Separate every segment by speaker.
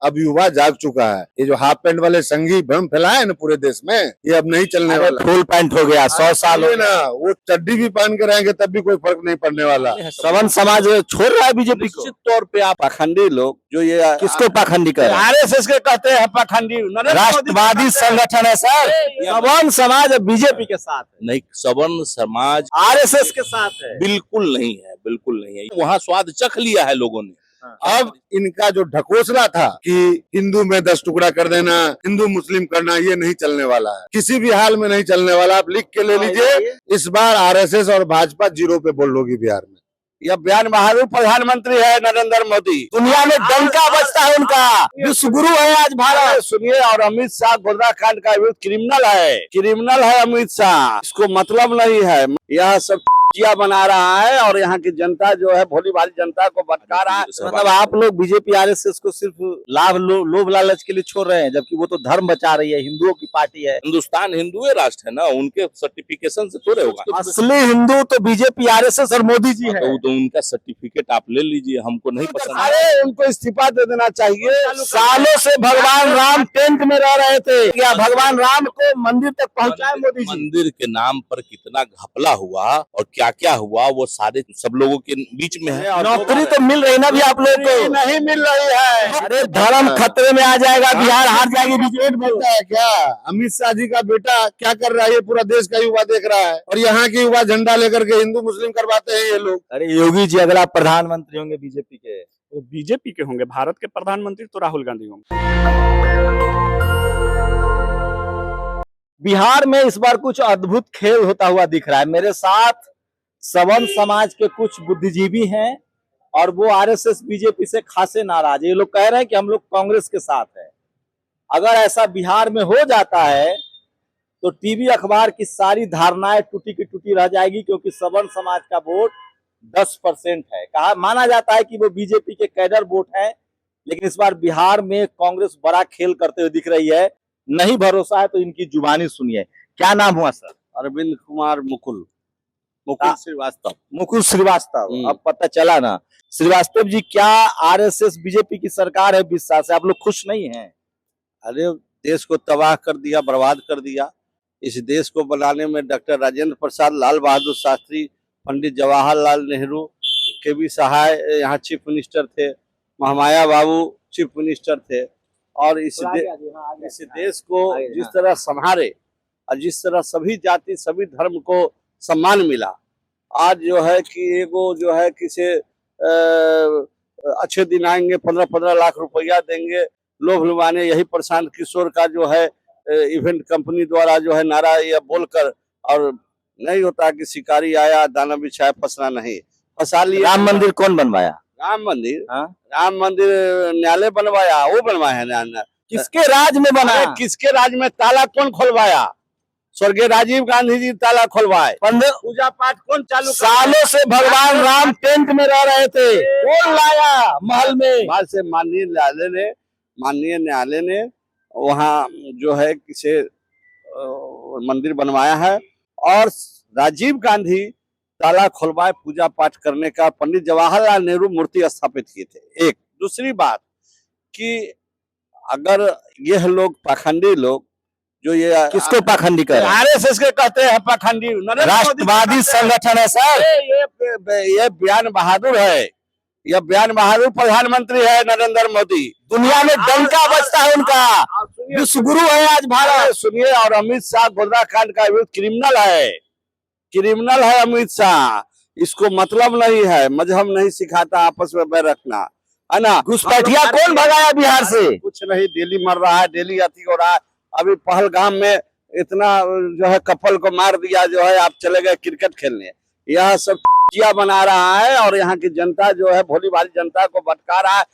Speaker 1: अब युवा जाग चुका है। ये जो हाफ पैंट वाले संघी भ्रम फैलाए है ना पूरे देश में, ये अब नहीं चलने वाला।
Speaker 2: फुल पैंट हो गया, 100 साल हो
Speaker 1: ना, वो चड्डी भी पहन के रहेंगे तब भी कोई फर्क नहीं पड़ने वाला।
Speaker 2: सवर्ण समाज छोड़ रहा है बीजेपी को।
Speaker 3: निश्चित तौर पे आप पाखंडी लोग जो ये
Speaker 2: किसको पाखंडी कर रहे हैं?
Speaker 3: आरएसएस के कहते हैं पाखंडी,
Speaker 2: राष्ट्रवादी संगठन है सर। सवर्ण समाज बीजेपी के साथ है,
Speaker 3: नहीं, सवर्ण समाज
Speaker 2: आरएसएस के साथ है।
Speaker 3: बिल्कुल नहीं है, बिल्कुल नहीं है। वहाँ स्वाद चख लिया है लोगों ने।
Speaker 1: अब इनका जो ढकोसला था कि हिंदू में 10 टुकड़ा कर देना, हिंदू मुस्लिम करना, ये नहीं चलने वाला है, किसी भी हाल में नहीं चलने वाला। आप लिख के ले लीजिए, इस बार आरएसएस और भाजपा 0 पे बोल लोगी बिहार में।
Speaker 3: यह बयान बहादुर प्रधानमंत्री है नरेंद्र मोदी,
Speaker 2: दुनिया में डंका बजता है उनका, विश्व गुरु है आज भारत।
Speaker 3: सुनिए। और अमित शाह गोधरा कांड का विरोध क्रिमिनल है अमित शाह, इसको मतलब नहीं है। यह सब जिया बना रहा है और यहाँ की जनता जो है भोली भाली जनता को भटका रहा है।
Speaker 2: मतलब आप लोग बीजेपी आरएसएस को सिर्फ लाभ लोभ लालच के लिए छोड़ रहे हैं, जबकि वो तो धर्म बचा रही है, हिंदुओं की पार्टी है।
Speaker 3: हिंदुस्तान हिंदू राष्ट्र है ना, उनके सर्टिफिकेशन से थोड़े होगा।
Speaker 2: असली हिंदू तो बीजेपी आरएसएस और मोदी जी है।
Speaker 3: तो उनका सर्टिफिकेट आप ले लीजिए, हमको नहीं पसंद।
Speaker 1: अरे उनको इस्तीफा दे देना चाहिए।
Speaker 2: सालों से भगवान राम टेंट में रह रहे थे, क्या भगवान राम को मंदिर तक पहुंचाए मोदी जी?
Speaker 3: मंदिर के नाम पर कितना घपला हुआ और क्या क्या हुआ वो सारे सब लोगों के बीच में है।
Speaker 2: नौकरी तो मिल रही ना भी आप लोग को?
Speaker 1: नहीं मिल रही है।
Speaker 2: अरे धर्म खतरे में आ जाएगा, बिहार हार जाएगी बीजेपी।
Speaker 1: बनता है क्या? अमित शाह जी का बेटा क्या कर रहा है, ये पूरा देश का युवा देख रहा है, और यहाँ के युवा झंडा लेकर के हिंदू मुस्लिम करवाते हैं ये लोग।
Speaker 2: अरे योगी जी अगला प्रधानमंत्री होंगे बीजेपी के?
Speaker 4: वो बीजेपी के होंगे, भारत के प्रधानमंत्री तो राहुल गांधी होंगे।
Speaker 2: बिहार में इस बार कुछ अद्भुत खेल होता हुआ दिख रहा है। मेरे साथ सवर्ण समाज के कुछ बुद्धिजीवी हैं और वो आरएसएस बीजेपी से खासे नाराज है। ये लोग कह रहे हैं कि हम लोग कांग्रेस के साथ हैं। अगर ऐसा बिहार में हो जाता है तो टीवी अखबार की सारी धारणाएं टूटी की टूटी रह जाएगी, क्योंकि सवर्ण समाज का वोट 10% है। कहा माना जाता है कि वो बीजेपी के कैडर वोट है, लेकिन इस बार बिहार में कांग्रेस बड़ा खेल करते हुए दिख रही है। नहीं भरोसा है तो इनकी जुबानी सुनिए। क्या नाम हुआ सर?
Speaker 3: अरविंद कुमार मुकुल
Speaker 2: श्रीवास्तव। अब पता चला ना। श्रीवास्तव जी, क्या आरएसएस बीजेपी की सरकार है 20 साल से, आप लोग खुश नहीं हैं?
Speaker 3: अरे देश को तबाह कर दिया, बर्बाद कर दिया। इस देश को बनाने में डॉक्टर राजेंद्र प्रसाद, लाल बहादुर शास्त्री, पंडित जवाहरलाल नेहरू, केबी सहाय यहाँ चीफ मिनिस्टर थे, महामाया बाबू चीफ मिनिस्टर थे, और इस देश को जिस तरह संभाले और जिस तरह सभी जाति सभी धर्म को सम्मान मिला, आज जो है कि एगो जो है किसी अच्छे दिन आएंगे 15-15 लाख रुपया देंगे लोभ लुभाने, यही प्रशांत किशोर का जो है इवेंट कंपनी द्वारा जो है नारा यह बोलकर, और नहीं होता कि शिकारी आया दाना बिछाया फंसना नहीं, फंसा लिया।
Speaker 2: राम मंदिर कौन बनवाया?
Speaker 3: राम मंदिर?
Speaker 2: हाँ?
Speaker 3: राम मंदिर न्यायालय बनवाया, वो बनवाया है न्यायालय।
Speaker 2: किसके राज में बना?
Speaker 3: किसके राज में? ताला कौन खोलवाया? स्वर्गीय राजीव गांधी जी ताला खोलवाए। पूजा पाठ कौन चालू?
Speaker 2: सालों से भगवान राम टेंट में रह रहे थे, कौन लाया महल में?
Speaker 3: बाद से माननीय न्यायालय ने वहाँ जो है किसे मंदिर बनवाया है, और राजीव गांधी ताला खुलवाए पूजा पाठ करने का। पंडित जवाहरलाल नेहरू मूर्ति स्थापित किए थे। एक दूसरी बात कि अगर यह लोग पाखंडी लोग जो ये
Speaker 2: किसको पाखंडी कर रहे हैं?
Speaker 3: आरएसएस के कहते हैं पाखंडी,
Speaker 2: राष्ट्रवादी संगठन है सर।
Speaker 3: ये बयान बहादुर है, यह बयान बहादुर प्रधानमंत्री है नरेंद्र मोदी,
Speaker 2: दुनिया में डंका बजता है उनका, विश्व गुरु है आज भारत।
Speaker 3: सुनिए। और अमित शाह गोधरा कांड का विरोध क्रिमिनल है अमित शाह, इसको मतलब नहीं है, मजहब नहीं सिखाता आपस में बैर रखना, है ना।
Speaker 2: घुसपैठिया कौन भगाया बिहार से?
Speaker 3: कुछ नहीं, डेली मर रहा है, डेली अति हो रहा है। अभी पहलगाम में इतना जो है कपल को मार दिया, जो है आप चले गए क्रिकेट खेलने। यह सब जिया बना रहा है और यहाँ की जनता जो है भोली भाली जनता को भटका रहा है।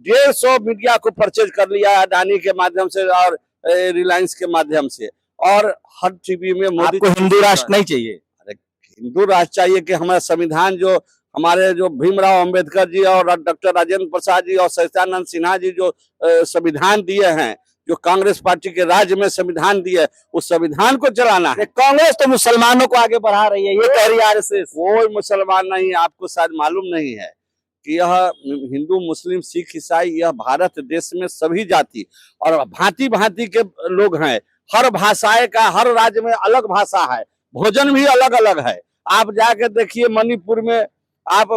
Speaker 3: 150 मीडिया को परचेज कर लिया है अडानी के माध्यम से और रिलायंस के माध्यम से, और हर टीवी में मोदी
Speaker 2: को हिंदू राष्ट्र नहीं चाहिए।
Speaker 3: अरे हिंदू राष्ट्र चाहिए कि हमारा संविधान जो हमारे जो भीमराव अंबेडकर जी और डॉक्टर राजेंद्र प्रसाद जी और सच्चिदानंद सिन्हा जी जो संविधान दिए हैं, जो कांग्रेस पार्टी के राज्य में संविधान दिए, उस संविधान को चलाना है।
Speaker 2: कांग्रेस तो मुसलमानों को आगे बढ़ा रही है, ये कह रही है आरएसएस।
Speaker 3: कोई मुसलमान नहीं, आपको शायद मालूम नहीं है। कि यह हिंदू मुस्लिम सिख ईसाई यह भारत देश में सभी जाति और भांति भांति के लोग हैं। हर भाषाएं का हर राज्य में अलग भाषा है, भोजन भी अलग अलग है। आप जाके देखिए मणिपुर में, आप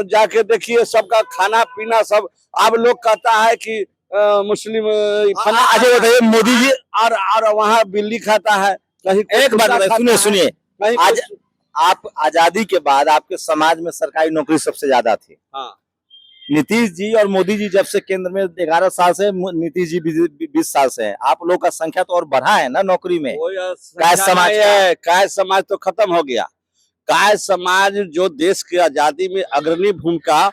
Speaker 3: जाके देखिए सबका खाना पीना सब। आप लोग कहता है कि मुस्लिम
Speaker 2: अच्छा बताइए मोदी जी,
Speaker 3: और वहाँ बिल्ली खाता है, कहीं
Speaker 2: एक बात बताइए, सुनिए सुनिए,
Speaker 3: कहीं
Speaker 2: आज आप आजादी के बाद आपके समाज में सरकारी नौकरी सबसे ज्यादा थी।
Speaker 3: हाँ।
Speaker 2: नीतीश जी और मोदी जी जब से केंद्र में 11 साल से, नीतीश जी 20 साल से है, आप लोग का संख्या तो और बढ़ा है ना नौकरी में।
Speaker 3: काय समाज है, काय समाज तो खत्म हो गया। काय समाज जो देश की आजादी में अग्रणी भूमिका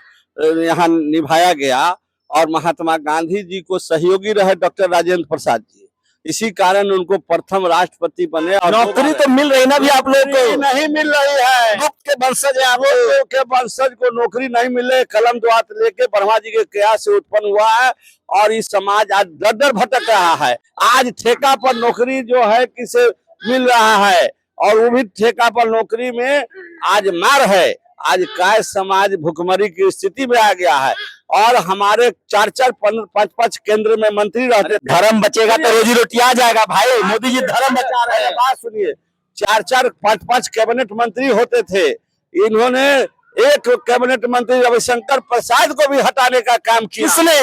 Speaker 3: यहाँ निभाया गया और महात्मा गांधी जी को सहयोगी रहे डॉक्टर राजेंद्र प्रसाद जी, इसी कारण उनको प्रथम राष्ट्रपति बने। और
Speaker 2: नौकरी तो मिल रही ना भी आप लोग को?
Speaker 3: नहीं मिल रही है।
Speaker 2: गुप्त के वंशज है आप
Speaker 3: लोग के वंशज को नौकरी नहीं मिले। कलम द्वात लेके ब्रह्मा जी के क्रिया से उत्पन्न हुआ है और इस समाज आज दर दर भटक रहा है। आज ठेका पर नौकरी जो है किसे मिल रहा है, और वो भी ठेका पर नौकरी में आज मार है। आज काय समाज भुखमरी की स्थिति में आ गया है और हमारे 4-4 5-5 केंद्र में मंत्री रहते।
Speaker 2: धर्म बचेगा तो रोजी रोटी आ जाएगा भाई। मोदी जी धर्म बचा रहे हैं।
Speaker 3: बात सुनिए, 4-4 5-5 कैबिनेट मंत्री होते थे। इन्होंने एक कैबिनेट मंत्री रविशंकर प्रसाद को भी हटाने का काम किया।
Speaker 2: किसने?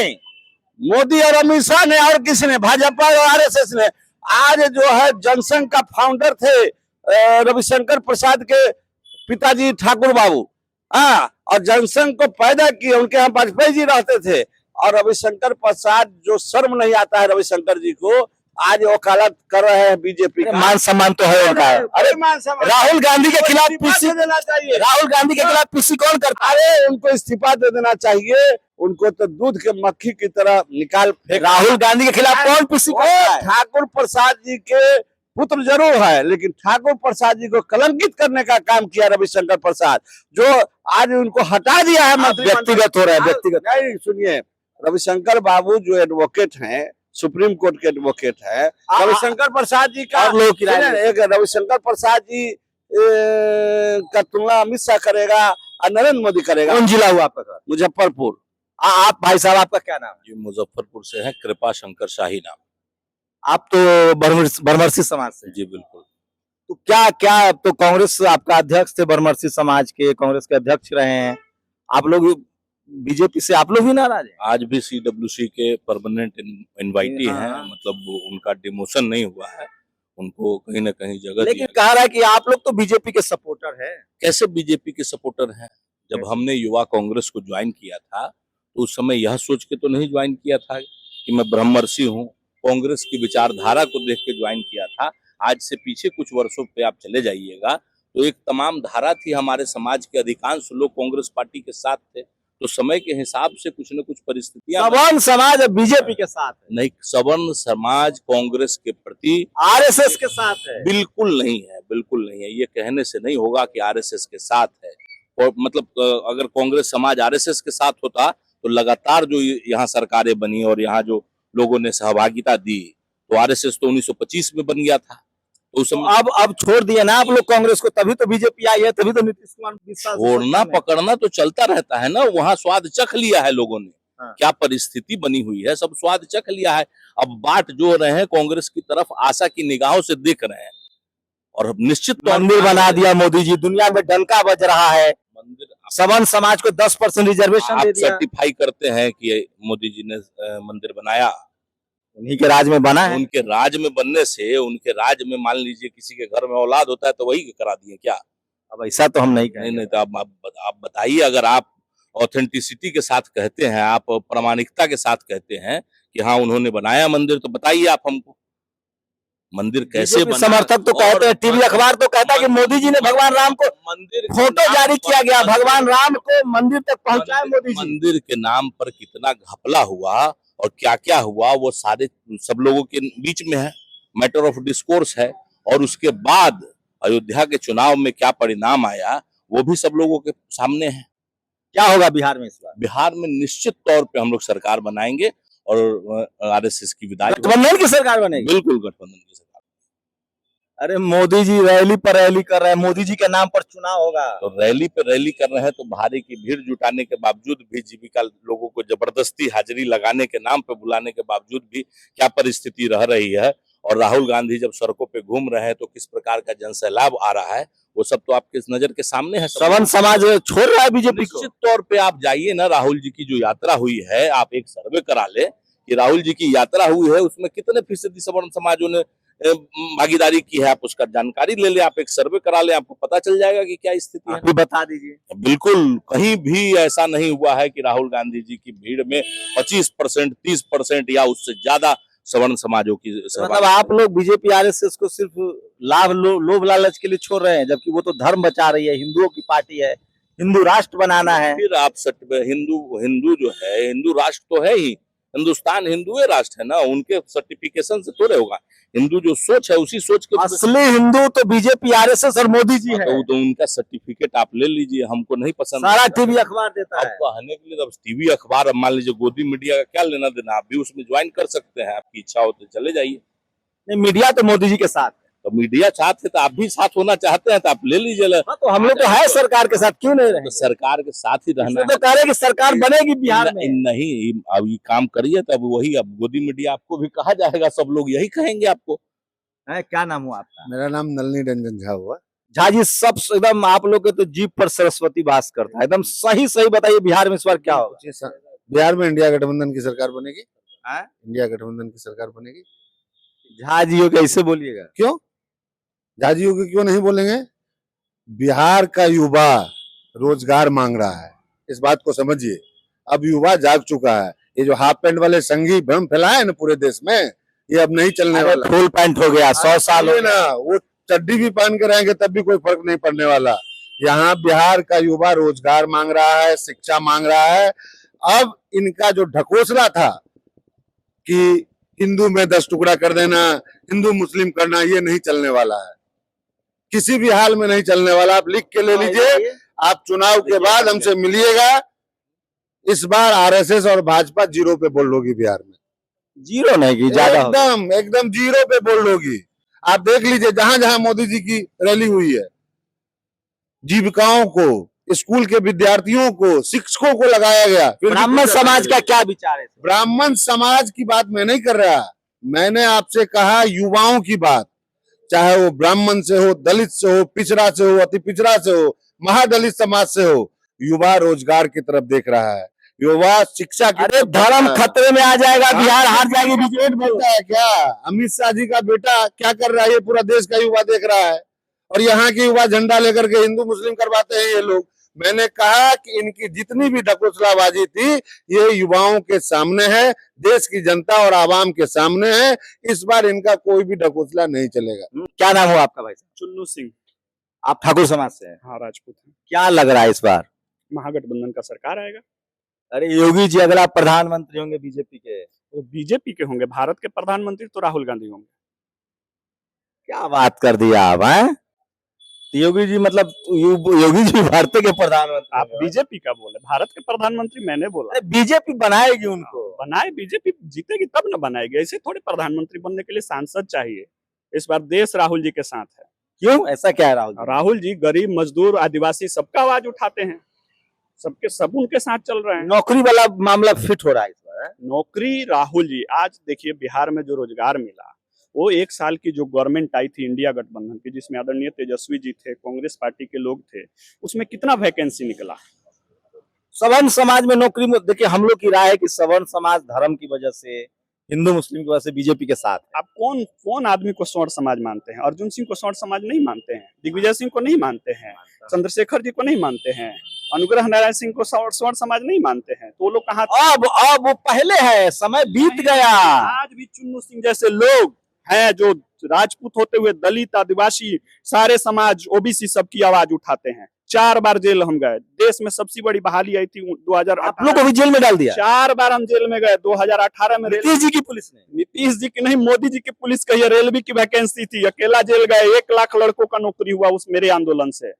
Speaker 3: मोदी और अमित शाह ने। और किसने? भाजपा और आरएसएस ने। आज जो है जनसंघ का फाउंडर थे रविशंकर प्रसाद के पिताजी ठाकुर बाबू, हाँ, और जनसंघ को पैदा किए उनके यहाँ वाजपेयी जी रहते थे। और रविशंकर प्रसाद, जो शर्म नहीं आता है रविशंकर जी को, आज वकालत कर रहे हैं बीजेपी का।
Speaker 2: मान सम्मान तो है उनका।
Speaker 3: अरे मान सम्मान,
Speaker 2: राहुल गांधी के खिलाफ पीसी
Speaker 3: देना चाहिए।
Speaker 2: राहुल गांधी के खिलाफ पीसी कौन करता है?
Speaker 3: अरे उनको इस्तीफा दे देना चाहिए। उनको तो दूध के मक्खी की तरह निकाल फेंक।
Speaker 2: राहुल गांधी के खिलाफ कौन पीसी करता है?
Speaker 3: ठाकुर प्रसाद जी के पुत्र जरूर है, लेकिन ठाकुर प्रसाद जी को कलंकित करने का काम किया रविशंकर प्रसाद, जो आज उनको हटा दिया है।
Speaker 2: व्यक्तिगत हो रहा है, व्यक्तिगत।
Speaker 3: नहीं, सुनिए, रविशंकर बाबू जो एडवोकेट हैं, सुप्रीम कोर्ट के एडवोकेट है, रविशंकर प्रसाद जी का एक रविशंकर प्रसाद जी का तुलना अमित शाह करेगा और नरेंद्र मोदी करेगा।
Speaker 2: कौन जिला हुआ आपका?
Speaker 3: मुजफ्फरपुर।
Speaker 2: आप भाई साहब, आपका क्या नाम है?
Speaker 5: जी, मुजफ्फरपुर से है, कृपा शंकर शाही नाम।
Speaker 2: आप तो बरमर्सी समाज से।
Speaker 5: जी बिल्कुल।
Speaker 2: तो क्या क्या, अब तो कांग्रेस आपका अध्यक्ष थे, बरमर्सी समाज के कांग्रेस के अध्यक्ष रहे हैं आप लोग। बीजेपी से आप लोग भी नाराज हैं?
Speaker 5: आज भी सीडब्ल्यूसी के परमानेंट इनवाइटी
Speaker 2: हाँ।
Speaker 5: हैं, मतलब उनका डिमोशन नहीं हुआ है, उनको कहीं ना कहीं जगह
Speaker 2: लेकिन
Speaker 5: दिया।
Speaker 2: कह रहा है कि आप लोग तो बीजेपी के सपोर्टर है।
Speaker 5: कैसे बीजेपी के सपोर्टर हैं? जब हमने युवा कांग्रेस को ज्वाइन किया था तो उस समय यह सोच के तो नहीं ज्वाइन किया था कि मैं ब्रह्मर्षि हूँ, कांग्रेस की विचारधारा को देख के ज्वाइन किया था। आज से पीछे कुछ वर्षों पे आप चले जाइएगा तो एक तमाम धारा थी, हमारे समाज के अधिकांश लोग कांग्रेस पार्टी के साथ थे, तो समय के हिसाब से कुछ न कुछ परिस्थितियां।
Speaker 2: सवर्ण समाज बीजेपी के साथ है?
Speaker 5: नहीं, सवर्ण समाज कांग्रेस के प्रति
Speaker 2: आरएसएस के साथ है?
Speaker 5: बिल्कुल नहीं है, बिल्कुल नहीं है। ये कहने से नहीं होगा कि आरएसएस के साथ है। और मतलब अगर कांग्रेस समाज आरएसएस के साथ होता तो लगातार जो यहाँ सरकारें बनी और यहाँ जो लोगों ने सहभागिता दी, तो आरएसएस तो 1925 में बन गया था। तो उस समय
Speaker 2: अब छोड़ दिया ना आप लोग कांग्रेस को, तभी तो बीजेपी आई है, तभी तो नीतीश कुमार
Speaker 5: छोड़ना पकड़ना तो चलता रहता है ना। वहाँ स्वाद चख लिया है लोगों ने।
Speaker 2: हाँ।
Speaker 5: क्या परिस्थिति बनी हुई है, सब स्वाद चख लिया है। अब बाट जो रहे हैं कांग्रेस की तरफ, आशा की निगाहों से देख रहे हैं। और निश्चित
Speaker 2: मंदिर बना दिया मोदी जी, दुनिया में डंका बज रहा है।
Speaker 5: मंदिर
Speaker 2: सवर्ण समाज को 10% रिजर्वेशन
Speaker 5: आप
Speaker 2: दे दिया।
Speaker 5: सर्टिफाई करते हैं कि मोदी जी ने मंदिर बनाया,
Speaker 2: उन्हीं के राज में बना है।
Speaker 5: उनके राज में बनने से, उनके राज में मान लीजिए किसी के घर में औलाद होता है तो वही करा दिए क्या?
Speaker 2: अब ऐसा तो हम नहीं
Speaker 5: नहीं
Speaker 2: कहेंगे।
Speaker 5: नहीं, तो आप बताइए। अगर आप ऑथेंटिसिटी के साथ कहते हैं, आप प्रामाणिकता के साथ कहते हैं कि हाँ उन्होंने बनाया मंदिर, तो बताइए आप हमको मंदिर कैसे बना।
Speaker 2: समर्थक तो कहते हैं, टीवी अखबार तो कहता है कि मोदी जी ने भगवान राम को
Speaker 5: मंदिर
Speaker 2: फोटो जारी किया गया, भगवान राम को मंदिर तक पहुंचाए मोदी जी।
Speaker 5: मंदिर के नाम पर कितना घपला हुआ और क्या क्या हुआ वो सारे सब लोगों के बीच में है, मैटर ऑफ डिस्कोर्स है। और उसके बाद अयोध्या के चुनाव में क्या परिणाम आया वो भी सब लोगों के सामने है।
Speaker 2: क्या होगा बिहार में इस बार?
Speaker 5: बिहार में निश्चित तौर पे हम लोग सरकार बनाएंगे और आरएसएस की विदाई।
Speaker 2: गठबंधन की सरकार बनेगी?
Speaker 5: बिल्कुल गठबंधन की सरकार।
Speaker 2: अरे मोदी जी रैली पर रैली कर रहे हैं, मोदी जी के नाम पर चुनाव होगा।
Speaker 5: तो रैली पे रैली कर रहे हैं तो भारी की भीड़ जुटाने के बावजूद भी जीविका लोगों को जबरदस्ती हाजिरी लगाने के नाम पे बुलाने के बावजूद भी क्या परिस्थिति रह रही है, और राहुल गांधी जब सड़कों पे घूम रहे हैं तो किस प्रकार का जनसैलाब आ रहा है, वो सब तो आपके नजर के सामने है।
Speaker 2: श्रवण समाज छोड़ रहा है बीजेपी को।
Speaker 5: निश्चित तौर पे आप जाइए ना, राहुल जी की जो यात्रा हुई है, आप एक सर्वे करा ले कि राहुल जी की यात्रा हुई है उसमें कितने फीसदी सवर्ण समाजों ने भागीदारी की है, आप उसका जानकारी ले ले, आप एक सर्वे करा ले, आपको पता चल जाएगा कि क्या स्थिति है।
Speaker 2: आप भी बता दीजिए।
Speaker 5: बिल्कुल कहीं भी ऐसा नहीं हुआ है कि राहुल गांधी जी की भीड़ में 25%, 30% या उससे ज्यादा सवर्ण समाजों की
Speaker 2: मतलब आप लोग बीजेपी आरएसएस को सिर्फ लोभ लालच के लिए छोड़ रहे हैं, जबकि वो तो धर्म बचा रही है, हिंदुओं की पार्टी है, हिंदू राष्ट्र बनाना है।
Speaker 5: फिर आप हिंदू जो है, हिंदू राष्ट्र तो है ही, हिंदुस्तान हिंदू राष्ट्र है ना, उनके सर्टिफिकेशन से थोड़े होगा। हिंदू जो सोच है उसी सोच के
Speaker 2: असली हिंदू तो बीजेपी आरएसएस और मोदी जी है।
Speaker 5: तो उनका सर्टिफिकेट आप ले लीजिए, हमको नहीं पसंद।
Speaker 2: सारा टीवी अखबार देता है।
Speaker 5: आपको आने के लिए टीवी अखबार, अब मान लीजिए गोदी मीडिया का क्या लेना देना, आप भी उसमें ज्वाइन कर सकते हैं, आपकी इच्छा हो तो चले जाइए।
Speaker 2: नहीं, मीडिया तो मोदी जी के साथ है।
Speaker 5: तो मीडिया साथ है तो आप भी साथ होना चाहते हैं तो आप ले लीजिए।
Speaker 2: तो हम लोग तो है सरकार के साथ, क्यों नहीं रहे?
Speaker 5: तो सरकार के साथ ही रहना
Speaker 2: तो कह रहे कि सरकार बनेगी बिहार में।
Speaker 5: नहीं, अब ये काम करिए तब वही, अब गोदी मीडिया आपको भी कहा जाएगा, सब लोग यही कहेंगे आपको।
Speaker 2: क्या नाम हुआ आपका?
Speaker 1: मेरा नाम नलिनी रंजन झा हुआ।
Speaker 2: झा जी, सब एकदम आप लोग के तो जीप पर सरस्वती वास करता है, एकदम सही सही बताइए, बिहार में इस बार क्या होगा?
Speaker 1: बिहार में इंडिया गठबंधन की सरकार बनेगी।
Speaker 2: हाँ?
Speaker 1: इंडिया गठबंधन की सरकार बनेगी।
Speaker 2: झा जी कैसे बोलिएगा?
Speaker 1: क्यों झाजियों की क्यों नहीं बोलेंगे? बिहार का युवा रोजगार मांग रहा है, इस बात को समझिए। अब युवा जाग चुका है। ये जो हाफ पैंट वाले संघी भ्रम फैलाए है ना पूरे देश में, ये अब नहीं चलने वाला।
Speaker 2: फुल पैंट हो गया, 100 साल हो
Speaker 1: ना, वो चड्डी भी पहन के रहेंगे तब भी कोई फर्क नहीं पड़ने वाला। यहाँ बिहार का युवा रोजगार मांग रहा है, शिक्षा मांग रहा है। अब इनका जो ढकोसला था कि हिंदू में 10 टुकड़ा कर देना, हिंदू मुस्लिम करना, ये नहीं चलने वाला है, किसी भी हाल में नहीं चलने वाला। आप लिख के ले लीजिए, आप चुनाव के बाद हमसे मिलिएगा। इस बार आरएसएस और भाजपा जीरो पे बोल लोगी बिहार में।
Speaker 2: जीरो नहीं की ज्यादा,
Speaker 1: एकदम जीरो पे बोल लोगी। आप देख लीजिए, जहां जहां मोदी जी की रैली हुई है, जीविकाओं को, स्कूल के विद्यार्थियों को, शिक्षकों को लगाया गया।
Speaker 2: ब्राह्मण समाज का क्या विचार है?
Speaker 1: ब्राह्मण समाज की बात मैं नहीं कर रहा, मैंने आपसे कहा युवाओं की बात। चाहे वो ब्राह्मण से हो, दलित से हो, पिछड़ा से हो, अति पिछड़ा से हो, महादलित समाज से हो, युवा रोजगार की तरफ देख रहा है, युवा शिक्षा की।
Speaker 2: अरे धर्म खतरे में आ जाएगा, बिहार हार जाएगी बीजेपी।
Speaker 1: बोलता है क्या? अमित शाह जी का बेटा क्या कर रहा है, ये पूरा देश का युवा देख रहा है। और यहाँ के युवा झंडा लेकर के हिंदू मुस्लिम करवाते हैं ये लोग। मैंने कहा कि इनकी जितनी भी ढकोसलाबाजी थी, ये युवाओं के सामने है, देश की जनता और आवाम के सामने है। इस बार इनका कोई भी ढकोसला नहीं चलेगा।
Speaker 2: क्या नाम हुआ आपका भाई?
Speaker 4: चुन्नू सिंह।
Speaker 2: आप ठाकुर समाज से हैं?
Speaker 4: हाँ, राजपूत है।
Speaker 2: क्या लग रहा है इस बार?
Speaker 4: महागठबंधन का सरकार आएगा।
Speaker 2: अरे योगी जी अगला प्रधानमंत्री होंगे बीजेपी के।
Speaker 4: तो बीजेपी के होंगे, भारत के प्रधानमंत्री तो राहुल गांधी होंगे।
Speaker 2: क्या बात कर दिया आप हैं? योगी जी मतलब योगी जी भारत के प्रधानमंत्री?
Speaker 4: आप बीजेपी का बोले, भारत के प्रधानमंत्री मैंने बोला।
Speaker 2: बीजेपी बनाएगी उनको।
Speaker 4: बनाए, बीजेपी जीतेगी तब न बनाएगी। ऐसे थोड़े प्रधानमंत्री बनने के लिए सांसद चाहिए। इस बार देश राहुल जी के साथ है।
Speaker 2: क्यों, ऐसा क्या है?
Speaker 4: राहुल जी गरीब, मजदूर, आदिवासी सबका आवाज उठाते हैं, सबके सब उनके साथ चल रहे हैं।
Speaker 2: नौकरी वाला मामला फिट हो रहा है इस बार।
Speaker 4: नौकरी राहुल जी, आज देखिए बिहार में जो रोजगार मिला, वो 1 साल की जो गवर्नमेंट आई थी इंडिया गठबंधन की, जिसमें आदरणीय तेजस्वी जी थे, कांग्रेस पार्टी के लोग थे, उसमें कितना वैकेंसी निकला।
Speaker 2: सवर्ण समाज में नौकरी में देखिए, हम लोग की राय है कि सवर्ण समाज धर्म की वजह से, हिंदू मुस्लिम की वजह से बीजेपी के साथ है।
Speaker 4: आप कौन आदमी को सवर्ण समाज मानते हैं? अर्जुन सिंह को सवर्ण समाज नहीं मानते हैं, दिग्विजय सिंह को नहीं मानते हैं, चंद्रशेखर जी को नहीं मानते हैं, अनुग्रह नारायण सिंह को सवर्ण समाज नहीं मानते हैं। तो वो लोग कहाँ?
Speaker 2: अब वो पहले है, समय बीत गया।
Speaker 4: आज भी चुन्नू सिंह जैसे लोग हैं जो राजपूत होते हुए दलित, आदिवासी, सारे समाज, ओबीसी सबकी आवाज उठाते हैं। 4 बार जेल हम गए। देश में सबसे बड़ी बहाली आई थी 2018।
Speaker 2: आप लोग को भी जेल में डाल दिया?
Speaker 4: 4 बार हम जेल में गए। 2018 में
Speaker 2: नीतीश जी की पुलिस ने?
Speaker 4: नीतीश जी की नहीं, मोदी जी की पुलिस कही। रेलवे की वैकेंसी थी, अकेला जेल गए। 1 लाख लड़कों का नौकरी हुआ उस मेरे आंदोलन से।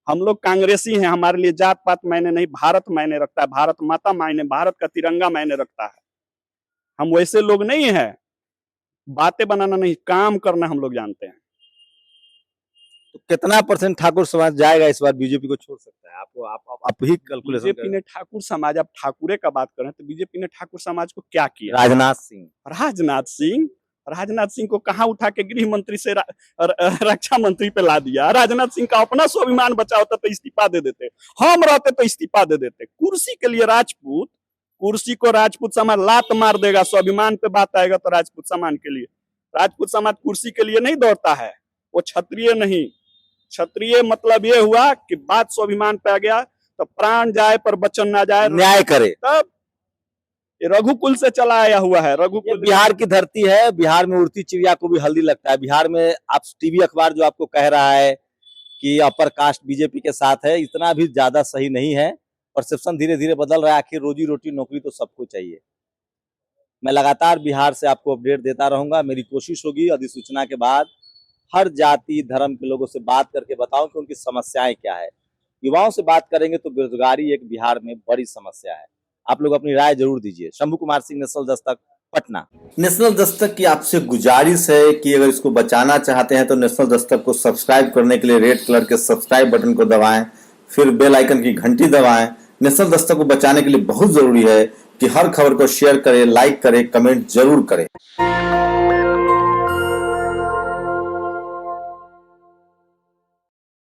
Speaker 4: हम लोग कांग्रेसी हैं, हमारे लिए जात पात मायने नहीं, भारत मायने रखता है, भारत माता मायने, भारत का तिरंगा मायने रखता है। हम वैसे लोग नहीं है, बातें बनाना नहीं, काम करना हम लोग जानते हैं।
Speaker 2: तो कितना % ठाकुर समाज जाएगा इस बार बीजेपी को छोड़ सकता है? आपको आप ही कैलकुलेशन
Speaker 4: बीजेपी ने ठाकुर समाज, अब ठाकुरे का बात करें तो बीजेपी ने ठाकुर समाज को क्या किया? राजनाथ सिंह को कहाँ उठा के गृह मंत्री से रक्षा मंत्री पे ला दिया। राजनाथ सिंह का अपना स्वाभिमान बचा होता तो इस्तीफा दे देते, हम रहते तो इस्तीफा दे देते। कुर्सी के लिए राजपूत, कुर्सी को राजपूत समाज लात मार देगा, स्वाभिमान पे बात आएगा तो राजपूत समाज के लिए, राजपूत समाज कुर्सी के लिए नहीं दौड़ता है, वो क्षत्रिय नहीं। क्षत्रिय मतलब ये हुआ कि बात स्वाभिमान पे आ गया तो प्राण जाए पर वचन ना जाए,
Speaker 2: न्याय करे।
Speaker 4: तब ये रघुकुल से चला आया हुआ है।
Speaker 2: ये
Speaker 4: रघुकुल
Speaker 2: बिहार की धरती है, बिहार में उड़ती चिड़िया को भी हल्दी लगता है। बिहार में आप टीवी अखबार जो आपको कह रहा है कि अपर कास्ट बीजेपी के साथ है, इतना भी ज्यादा सही नहीं है। परसेप्शन धीरे धीरे बदल रहा है। आखिर रोजी रोटी नौकरी तो सबको चाहिए। मैं लगातार बिहार से आपको अपडेट देता रहूंगा। मेरी कोशिश होगी अधिसूचना के बाद हर जाति धर्म के लोगों से बात करके बताऊं कि उनकी समस्याएं क्या है। युवाओं से बात करेंगे तो बेरोजगारी एक बिहार में बड़ी समस्या है। आप लोग अपनी राय जरूर दीजिए। शंभू कुमार सिंह, नेशनल दस्तक, पटना।
Speaker 6: नेशनल दस्तक की आपसे गुजारिश है कि अगर इसको बचाना चाहते हैं तो नेशनल दस्तक को सब्सक्राइब करने के लिए रेड कलर के सब्सक्राइब बटन को दबाएं, फिर बेल आइकन की घंटी दबाएं। नेशनल दस्तक को बचाने के लिए बहुत जरूरी है कि हर खबर को शेयर करें, लाइक करें, कमेंट जरूर करें।